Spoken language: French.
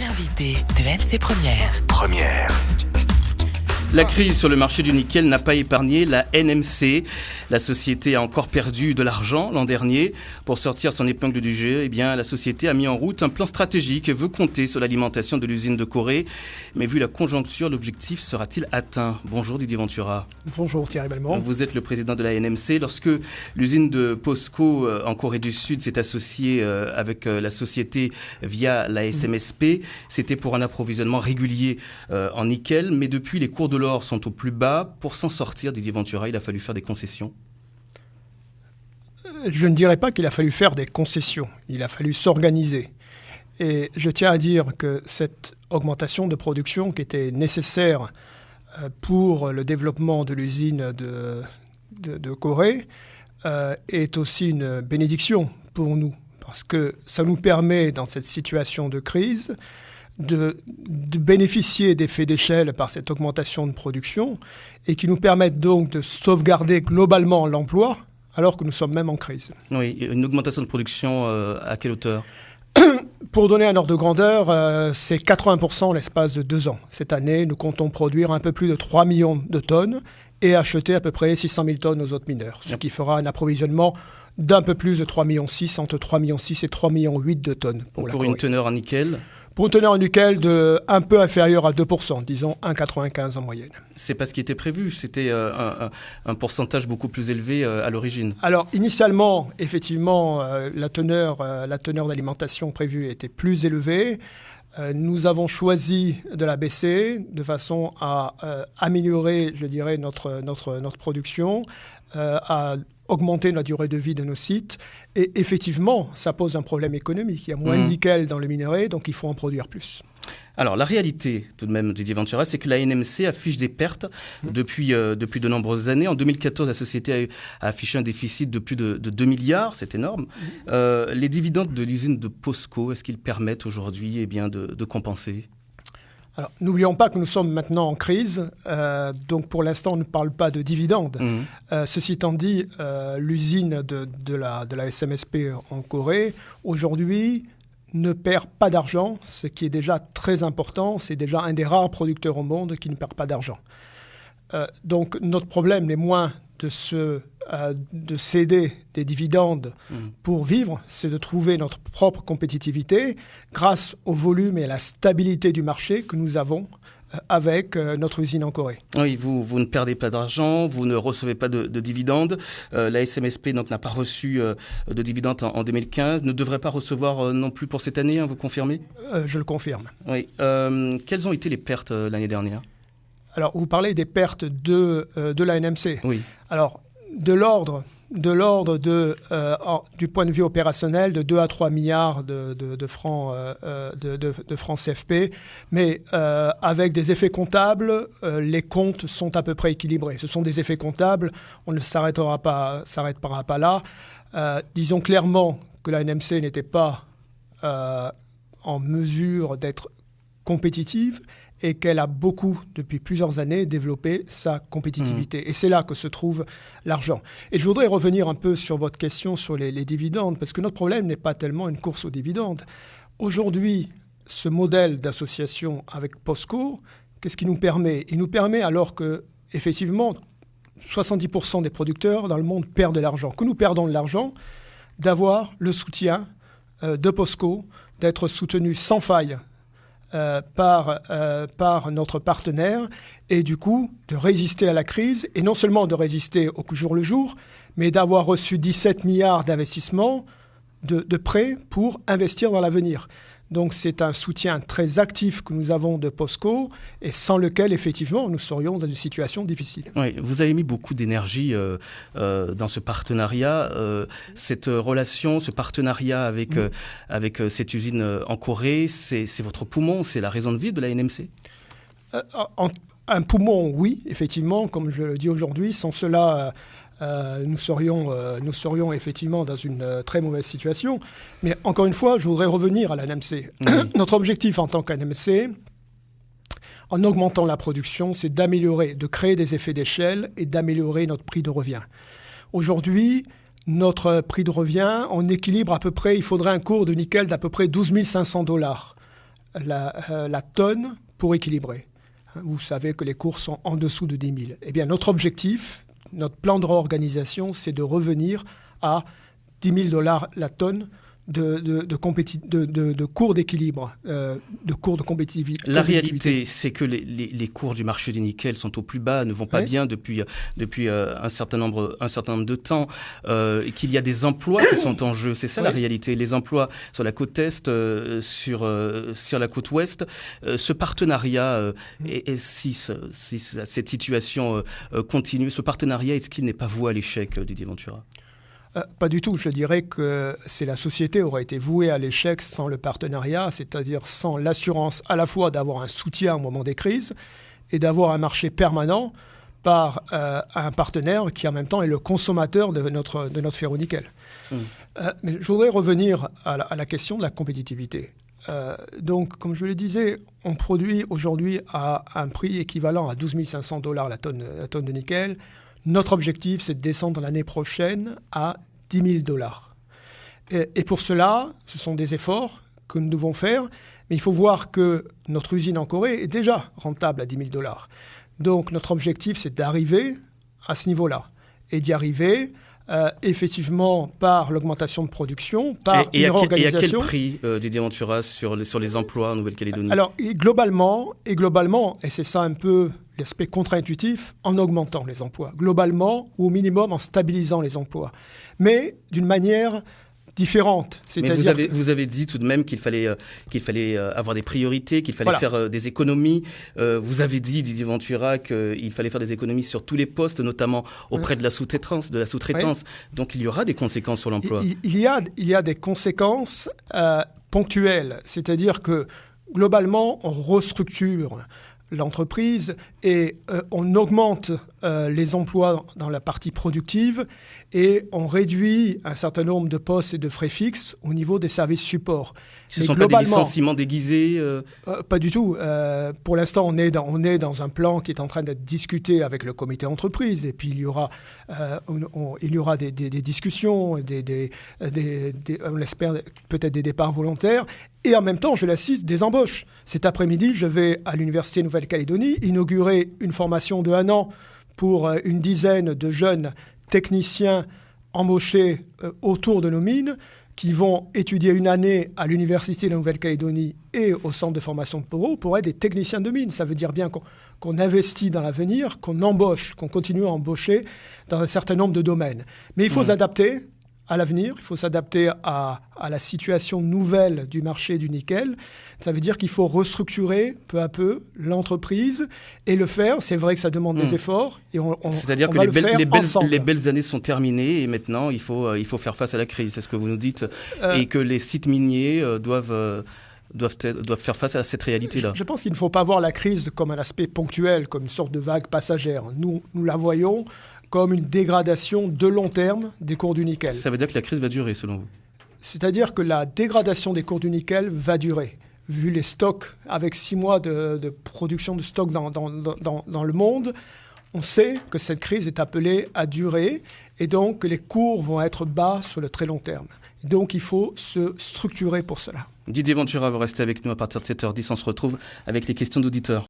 L'invité de NC Première. La crise sur le marché du nickel n'a pas épargné la NMC. La société a encore perdu de l'argent l'an dernier. Pour sortir son épingle du jeu, la société a mis en route un plan stratégique et veut compter sur l'alimentation de l'usine de Corée. Mais vu la conjoncture, l'objectif sera-t-il atteint? Bonjour Didier Ventura. Bonjour Thierry Belmont. Vous êtes le président de la NMC. Lorsque l'usine de POSCO en Corée du Sud s'est associée avec la société via la SMSP, c'était pour un approvisionnement régulier en nickel. Mais depuis, les cours de l'or sont au plus bas. Pour s'en sortir, Didier Ventura, il a fallu faire des concessions. Je ne dirais pas qu'il a fallu faire des concessions. Il a fallu s'organiser. Et je tiens à dire que cette augmentation de production qui était nécessaire pour le développement de l'usine de Corée est aussi une bénédiction pour nous. Parce que ça nous permet, dans cette situation de crise, de bénéficier d'effets d'échelle par cette augmentation de production et qui nous permettent donc de sauvegarder globalement l'emploi alors que nous sommes même en crise. Oui, une augmentation de production à quelle hauteur ? Pour donner un ordre de grandeur, c'est 80% l'espace de 2 ans. Cette année, nous comptons produire un peu plus de 3 millions de tonnes et acheter à peu près 600 000 tonnes aux autres mineurs, ce qui fera un approvisionnement d'un peu plus de 3,6 millions, entre 3,6 millions et 3,8 millions de tonnes. Pour une teneur en nickel ? Pour une teneur en nickel un peu inférieure à 2%, disons 1,95 en moyenne. C'est pas ce qui était prévu, c'était un pourcentage beaucoup plus élevé à l'origine. Alors initialement, effectivement, la teneur d'alimentation prévue était plus élevée. Nous avons choisi de la baisser de façon à améliorer, je dirais, notre production, à augmenter la durée de vie de nos sites. Et effectivement, ça pose un problème économique. Il y a moins de nickel dans le minerai, donc il faut en produire plus. Alors, la réalité, tout de même, Didier Ventura, c'est que la NMC affiche des pertes depuis de nombreuses années. En 2014, la société a affiché un déficit de plus de 2 milliards. C'est énorme. Les dividendes de l'usine de POSCO, est-ce qu'ils permettent aujourd'hui de compenser ? Alors, n'oublions pas que nous sommes maintenant en crise, donc pour l'instant on ne parle pas de dividendes. Ceci étant dit, l'usine de la SMSP en Corée, aujourd'hui, ne perd pas d'argent, ce qui est déjà très important. C'est déjà un des rares producteurs au monde qui ne perd pas d'argent. Donc notre problème n'est moins de céder des dividendes pour vivre, c'est de trouver notre propre compétitivité grâce au volume et à la stabilité du marché que nous avons avec notre usine en Corée. Oui, vous ne perdez pas d'argent, vous ne recevez pas de dividendes. La SMSP donc, n'a pas reçu de dividendes en 2015, ne devrait pas recevoir non plus pour cette année, vous confirmez ? Je le confirme. Oui. Quelles ont été les pertes l'année dernière ? Alors, vous parlez des pertes de la NMC. Oui. Alors, de l'ordre du point de vue opérationnel, de 2 à 3 milliards de francs CFP. Mais avec des effets comptables, les comptes sont à peu près équilibrés. Ce sont des effets comptables. On ne s'arrêtera pas là. Disons clairement que la NMC n'était pas en mesure d'être compétitive et qu'elle a beaucoup, depuis plusieurs années, développé sa compétitivité. Et c'est là que se trouve l'argent. Et je voudrais revenir un peu sur votre question sur les dividendes, parce que notre problème n'est pas tellement une course aux dividendes. Aujourd'hui, ce modèle d'association avec POSCO, qu'est-ce qu'il nous permet ? Il nous permet, alors que, effectivement, 70% des producteurs dans le monde perdent de l'argent, que nous perdons de l'argent, d'avoir le soutien de POSCO, d'être soutenu sans faille par notre partenaire et du coup de résister à la crise et non seulement de résister au jour le jour, mais d'avoir reçu 17 milliards d'investissements de prêts pour investir dans l'avenir. Donc c'est un soutien très actif que nous avons de POSCO et sans lequel effectivement nous serions dans une situation difficile. Oui, vous avez mis beaucoup d'énergie dans ce partenariat. Cette relation, ce partenariat avec cette usine en Corée, c'est votre poumon, c'est la raison de vivre de la NMC ? Un poumon, oui, effectivement, comme je le dis aujourd'hui. Sans cela, nous serions effectivement dans une très mauvaise situation. Mais encore une fois, je voudrais revenir à la NMC. Notre objectif en tant qu'NMC, en augmentant la production, c'est de créer des effets d'échelle et d'améliorer notre prix de revient. Aujourd'hui, notre prix de revient, on équilibre à peu près, il faudrait un cours de nickel d'à peu près $12 500 la tonne pour équilibrer. Vous savez que les cours sont en dessous de 10 000. Eh bien, notre objectif, notre plan de réorganisation, c'est de revenir à 10 000 $ la tonne de cours d'équilibre, de cours de compétitivité. La réalité, c'est que les cours du marché du nickel sont au plus bas, ne vont pas bien depuis un certain nombre de temps, et qu'il y a des emplois qui sont en jeu. C'est ça la réalité. Les emplois sur la côte est, sur la côte ouest. Ce partenariat, et si cette situation continue, ce partenariat, est-ce qu'il n'est pas voué à l'échec, Didier Ventura ? Pas du tout. Je dirais que la société aurait été vouée à l'échec sans le partenariat, c'est-à-dire sans l'assurance à la fois d'avoir un soutien au moment des crises et d'avoir un marché permanent par un partenaire qui en même temps est le consommateur de notre ferro-nickel. Mais je voudrais revenir à la question de la compétitivité. Donc, comme je le disais, on produit aujourd'hui à un prix équivalent à 12 500 $ la tonne de nickel. Notre objectif, c'est de descendre l'année prochaine à 10 000 $. Et pour cela, ce sont des efforts que nous devons faire. Mais il faut voir que notre usine en Corée est déjà rentable à 10 000 $. Donc notre objectif, c'est d'arriver à ce niveau-là. Et d'y arriver effectivement par l'augmentation de production, par une réorganisation. Et à quel prix, Didier Ventura, sur les emplois en Nouvelle-Calédonie ? Alors, globalement, et c'est ça un peu l'aspect contre-intuitif, en augmentant les emplois. Globalement, ou au minimum en stabilisant les emplois. Mais d'une manière différente. Mais vous avez dit tout de même qu'il fallait avoir des priorités, qu'il fallait faire des économies. Vous avez dit, Didier Ventura, qu'il fallait faire des économies sur tous les postes, notamment auprès de la sous-traitance. Donc il y aura des conséquences sur l'emploi. Il y a des conséquences ponctuelles. C'est-à-dire que globalement, on restructure l'entreprise et on augmente les emplois dans la partie productive et on réduit un certain nombre de postes et de frais fixes au niveau des services supports. Ce ne sont pas des licenciements déguisés Pas du tout. Pour l'instant, on est dans un plan qui est en train d'être discuté avec le comité entreprise et puis il y aura des discussions, on espère peut-être des départs volontaires et en même temps, je l'assiste, des embauches. Cet après-midi, je vais à l'Université Nouvelle-Calédonie inaugurer une formation de 1 an pour une dizaine de jeunes techniciens embauchés autour de nos mines qui vont étudier 1 année à l'Université de Nouvelle-Calédonie et au centre de formation de Poro pour être des techniciens de mines. Ça veut dire bien qu'on investit dans l'avenir, qu'on embauche, qu'on continue à embaucher dans un certain nombre de domaines. Mais il faut s'adapter à l'avenir, il faut s'adapter à la situation nouvelle du marché du nickel. Ça veut dire qu'il faut restructurer peu à peu l'entreprise et le faire. C'est vrai que ça demande des efforts. C'est-à-dire que les belles années sont terminées et maintenant il faut faire face à la crise. C'est ce que vous nous dites. Et que les sites miniers doivent faire face à cette réalité-là. Je pense qu'il ne faut pas voir la crise comme un aspect ponctuel, comme une sorte de vague passagère. Nous la voyons comme une dégradation de long terme des cours du nickel. Ça veut dire que la crise va durer, selon vous ? C'est-à-dire que la dégradation des cours du nickel va durer. Vu les stocks, avec 6 mois de production de stocks dans le monde, on sait que cette crise est appelée à durer et donc que les cours vont être bas sur le très long terme. Donc il faut se structurer pour cela. Didier Ventura, vous restez avec nous à partir de 7h10. On se retrouve avec les questions d'auditeurs.